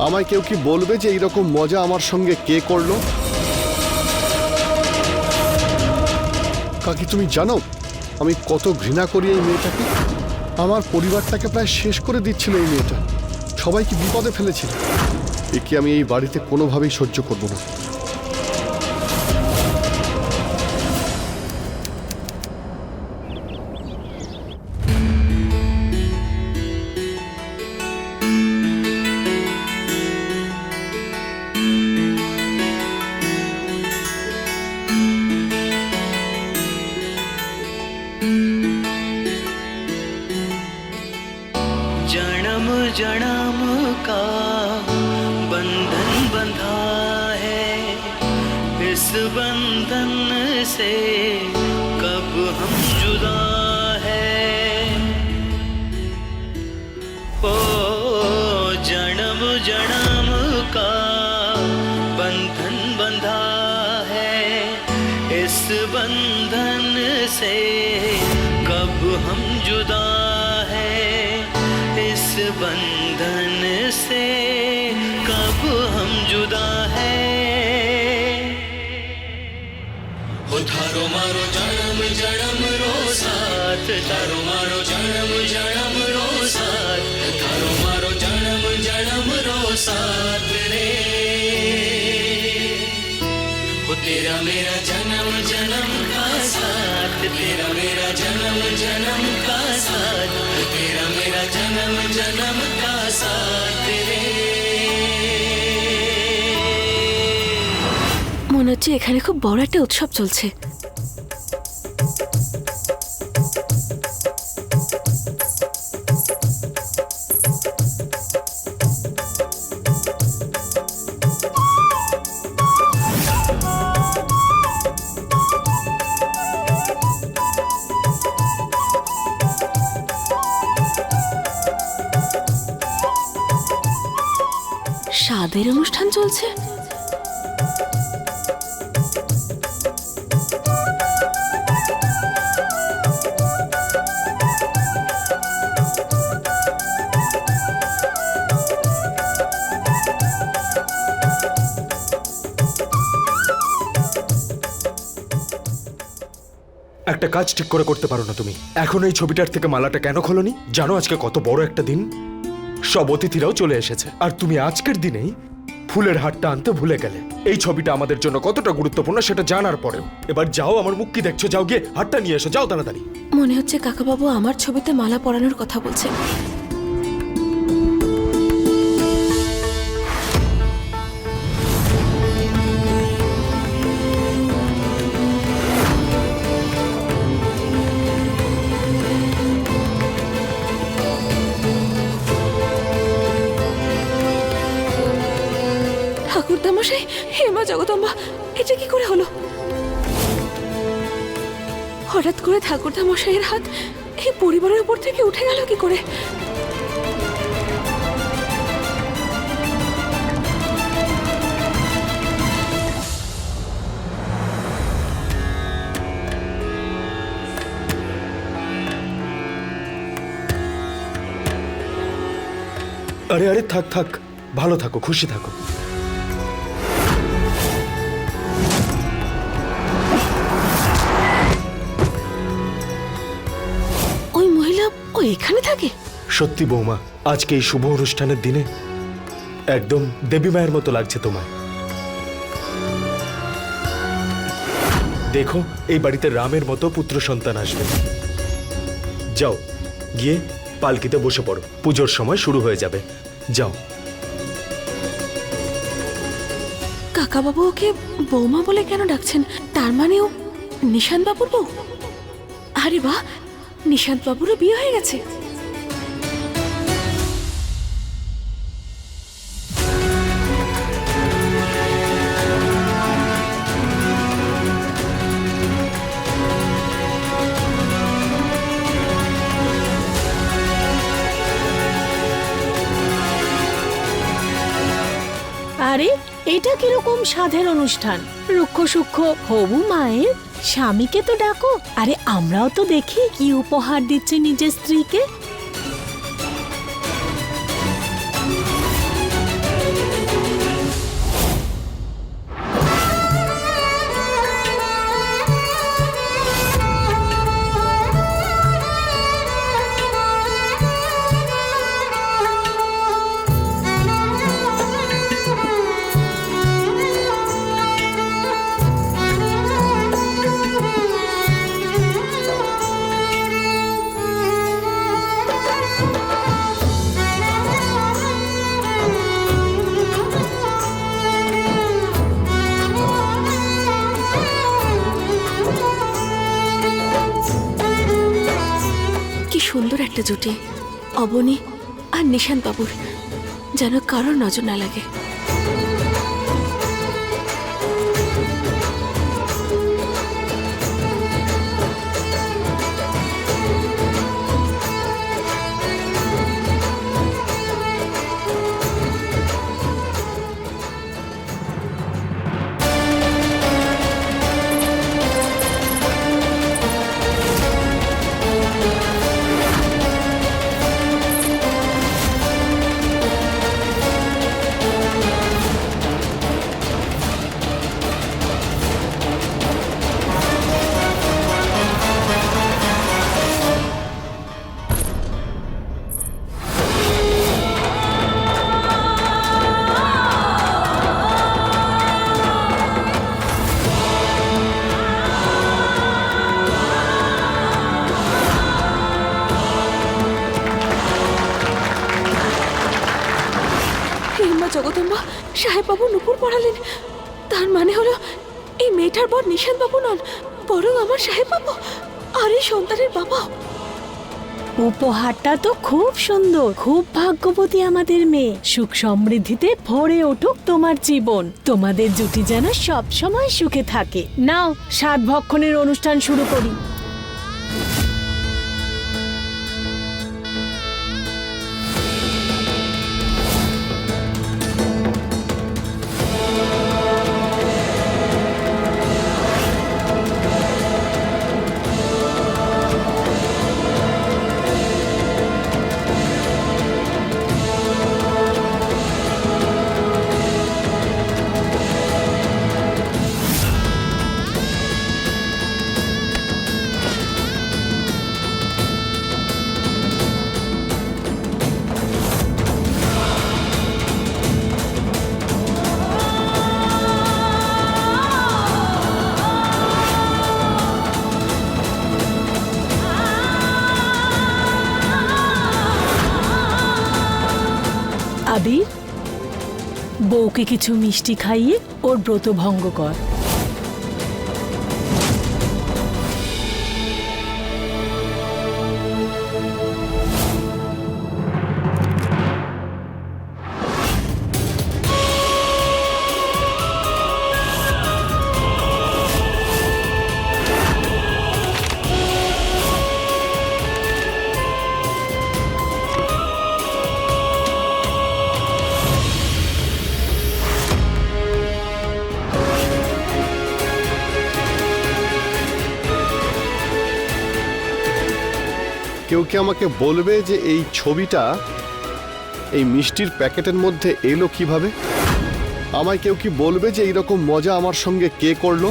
আমায় কেউ কি বলবে যে এইরকম মজা আমার সঙ্গে কে করলো? কাকি তুমি জানো আমি কত ঘৃণা করি এই মেয়েটাকে। আমার পরিবারটাকে প্রায় শেষ করে দিচ্ছিল এই মেয়েটা, সবাইকে বিপদে ফেলেছিল। একে আমি এই বাড়িতে কোনোভাবেই সহ্য করব না। जन्म जन्म का बंधन बंधा है, इस बंधन से कब हम जुदा है। ओ जन्म जन्म का बंधन बंधा है, इस बंधन से कब हम जुदा है। इस बंधन से कब हम जुदा है। हो थारो मारो जन्म जन्म रो साथ, थारो मारो जन्म जन्म रो साथ, थारो मारो जन्म जन्म रो साथ रे। हो तेरा मेरा जन्म जन्म का साथ, तेरा मेरा जन्म जन्म का साथ, तेरा मेरा जन्म जन्म का साथ रे। মনে হচ্ছে এখানে খুব বড় একটা উৎসব চলছে। স্বাদের অনুষ্ঠান চলছে। একটা কাজ ঠিক করে করতে পারো না তুমি? এখন এই ছবিটার থেকে মালাটা কেন খোলনি? জানো আজকে কত বড় একটা দিন, সব অতিথিরাও চলে এসেছে, আর তুমি আজকের দিনেই ফুলের হারটা আনতে ভুলে গেলে। এই ছবিটা আমাদের জন্য কতটা গুরুত্বপূর্ণ সেটা জানার পরেও। এবার যাও, আমার মুখ কি দেখছো? যাও গিয়ে হারটা নিয়ে এসো, যাও তাড়াতাড়ি। মনে হচ্ছে কাকাবাবু আমার ছবিতে মালা পরানোর কথা বলছে। ঠাকুরদামশাই, হে মা জগদম্বা, এটা কি করে হলো? হঠাৎ করে ঠাকুরদামশাইয়ের হাত এই পরিবারের উপর থেকে উঠে গেল কি করে? আরে আরে থাক থাক, ভালো থাকো, খুশি থাকো। ওই মহিলা ও এখানে থাকে? সত্যি বৌমা, আজকে এই শুভ অনুষ্ঠানের দিনে একদম দেবী মায়ের মতো লাগছে তোমায়। দেখো, এই বাড়িতে রামের মতো পুত্র সন্তান আসবে। যাও গিয়ে পালকিতে বসে পড়ো, পুজোর সময় শুরু হয়ে যাবে। যাও। কাকাবাবু ওকে বৌমা বলে কেন ডাকছেন? তার মানে ও নিশান্ত বাবুর বউ? আরে বাহ, নিশান্ত বাবুরও বিয়ে হয়ে গেছে। আরে এটা কিরকম সাধের অনুষ্ঠান? রুক্ষ সূক্ষ্ম হবু মায়ের স্বামীকে তো ডাকো। আরে আমরাও তো দেখি কি উপহার দিচ্ছে নিজের স্ত্রীকে। সুন্দর একটা জুটি, অবনী আর নিশান্ত বাবুর, যেন কারোর নজর না লাগে। মা জগদম্বা, সাহেববাবু নুপুর পড়ালেন। তার মানে হলো এই মেয়েটার বর নিশান্ত বাবু নন, বরং আমার সাহেববাবু আর এই সন্তানের বাবা। উপহারটা তো খুব সুন্দর, খুব ভাগ্যবতী আমাদের মেয়ে। সুখ সমৃদ্ধিতে ভরে উঠুক তোমার জীবন, তোমাদের জুটি যেন সব সময় সুখে থাকে। নাও, সাত ভক্ষণের অনুষ্ঠান শুরু করি। আবির, বউকে কিছু মিষ্টি খাইয়ে ওর ব্রত ভঙ্গ কর। কেউ কি আমাকে বলবে যে এই ছবিটা এই মিষ্টির প্যাকেটের মধ্যে এলো কিভাবে? আমায় কেউ কি বলবে যে এইরকম মজা আমার সঙ্গে কে করলো?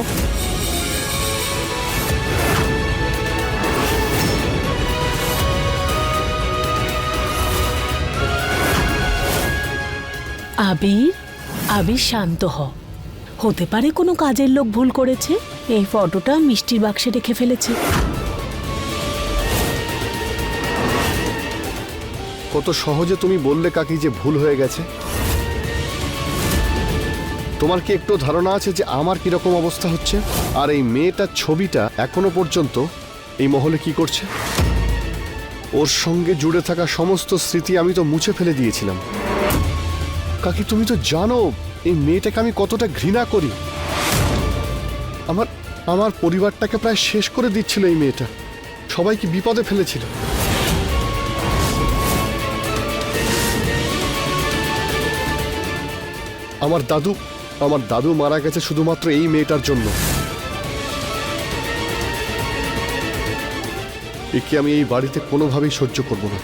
আবির, আবির শান্ত হ। হতে পারে কোনো কাজের লোক ভুল করেছে, এই ফটোটা মিষ্টির বাক্সে রেখে ফেলেছে। কত সহজে তুমি বললে কাকি যে ভুল হয়ে গেছে। তোমার কি একটু ধারণা আছে যে আমার কিরকম অবস্থা হচ্ছে? আর এই মেয়েটার ছবিটা এখনো পর্যন্ত এই মহলে কি করছে? ওর সঙ্গে জুড়ে থাকা সমস্ত স্মৃতি আমি তো মুছে ফেলে দিয়েছিলাম। কাকি তুমি তো জানো এই মেয়েটাকে আমি কতটা ঘৃণা করি। আমার পরিবারটাকে প্রায় শেষ করে দিচ্ছিল এই মেয়েটা, সবাইকে বিপদে ফেলেছিল। আমার দাদু মারা গেছে শুধুমাত্র এই মেয়েটার জন্য। একে আমি এই বাড়িতে কোনোভাবেই সহ্য করব না।